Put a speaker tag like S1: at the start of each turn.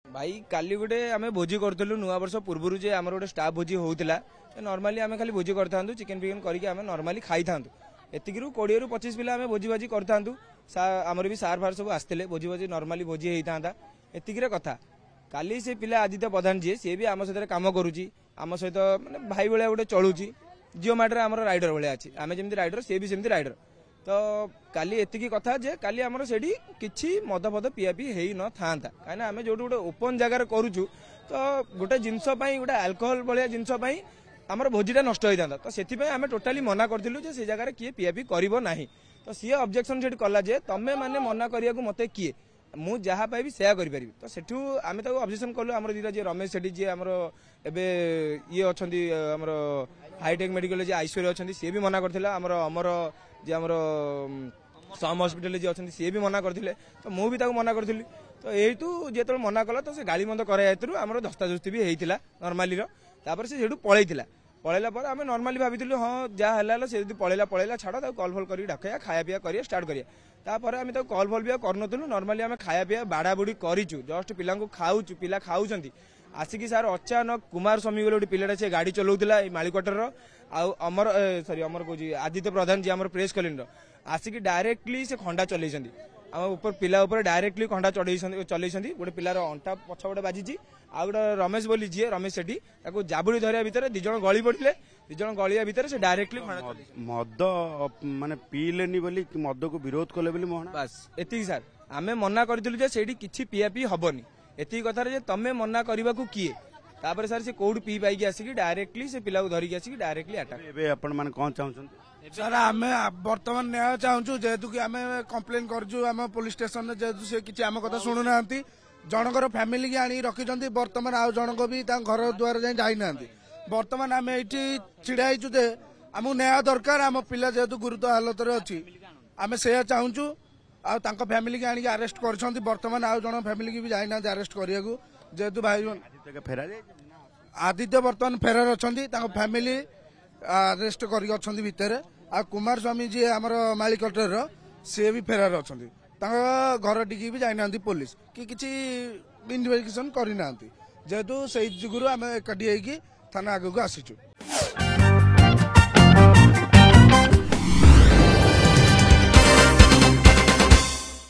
S1: भाई काली गोटे आम भोजी करूँ नुआ वर्ष पूर्व जे आम गोटे स्टाफ भोजी होता नॉर्मली आम खाली भोजी करता चिकेन फिकेन करके नॉर्मली खाई था एतिक 20 ରୁ 25 पिला आम भोजी भाजी करता आमर भी सार फार सब आसते भोजी भाजी नॉर्मली भोजी होता एतिक कथा काली से पिला आदित्य प्रधान जी सी भी आम सहित कम करुच्ची आम सहित माने भाई भाया गोटे चलुची जिओ मार्ट आम राइडर भाया अच्छी आम जमी राइडर सी भी सेमती राइडर तो काली एतिकी कथा जे काली आमर सेठी किछि मद फद पिया पी हेई न थांता काना आमे जोटो गोटे ओपन जगार करूछु तो गोटे जिनस पई गोटे अल्कोहल भलिया जिनस पई आमर भोजीटा नष्ट होई थांता तो सेथि पई आमे टोटली मना करथिलु जे से जगार किए पिया पी करिवो नाही तो सी ऑब्जेक्शन सेठी कला जे तमे माने मना करिया को मते किए मु जहाँ पाइबी सेया करि परिबी तो सेठू आमे ताको ऑब्जेक्शन कलु आमर दीदा जे रमेश सेठी जे आमर एबे ये अछंती आमर हाईटेक मेडिकल जे ऐश्वर्य अछंती से भी मना करथिला आमर अमर जे आमर सम हॉस्पिटल जे अछंती से भी मना करथिले तो मु भी ताको मना करथिली तो एतु जेतल मना कला तो से गाली मंद करे हेतु आमर दस्तादस्ती भी हेइतिला नॉर्मली रो तापर से जेडू पळैतिला पळैला पर आमे नॉर्मली भाबिथिलु हां जा हला से जदी पळैला छाड़ ताको कॉल फॉल करी डाकया खाया पिया करिया स्टार्ट करिया तापर आमे ताको कॉल फॉल भी करनथुलु नॉर्मली आमे खाया पिया बाड़ा बुड़ी करिचु जस्ट पिला को खाउचु पिला खाउचंती आसिकी सार अचानक कुमार स्वामी गोटे पिलाटा से गाड़ी चलाउला मालिकटर अमर सॉरी अमर कौन आदित्य प्रधान जी आम प्रेस कलिन आसिकी डायरेक्टली से खंडा चलई आम ऊपर पिला ऊपर डायरेक्टली खंडा चलई गोटे पिलार अंटा पछपटे बाजी आ गोटे रमेश बोली जी रमेश सेठी जाबुड़ी धरिया भितर दिज गली पड़े दिज गलिया भितर से डायरेक्टली
S2: मद माने पीलेनी बोली मद को विरोध कले बोली मोहन
S1: बस एति सार आमे मना करथिलु जे सेठी किछि पिया पी हबनी एति कथा रे तमे मना करबा को किए तापर सर से कोड पी पाई आसिकी डायरेक्टली से पिला को धरिकी आसिकी डायरेक्टली अटैक
S2: एबे अपन माने कोन चाहउछन
S3: सर आमे वर्तमान न्याय चाहूँ जेहेतु कि आमे कंप्लेन करजु आम पुलिस स्टेशन जेहेतु से किछि आम कथा सुनु नांती जनकर फैमिली की आनी रखिचंती वर्तमान आ जनक भी ता घर द्वार जाई नांती वर्तमान आमे एठी छिड़ाइछु जे आमु न्याय दरकार आम पिला जेहेतु गुरुतर हालत रे अछि आमे सेया चाहूँ आ फैमिली की आनी अरेस्ट कर वर्तमान आउ जन फैमिली की भी जाइना अरेस्ट करिया जेहेतु भाई आदित्य वर्तमान फेरार अच्छा फैमिली अरेस्ट कर भितर आ कुमार स्वामी जी आमर मालिकटर सी भी फेरार अच्छा घर टिकी भी जाइना पुलिस कि किसी इन्वेस्टिगेशन करना जेहेतु से जुगुरु आम एकाठी थाना आगे आसीचु।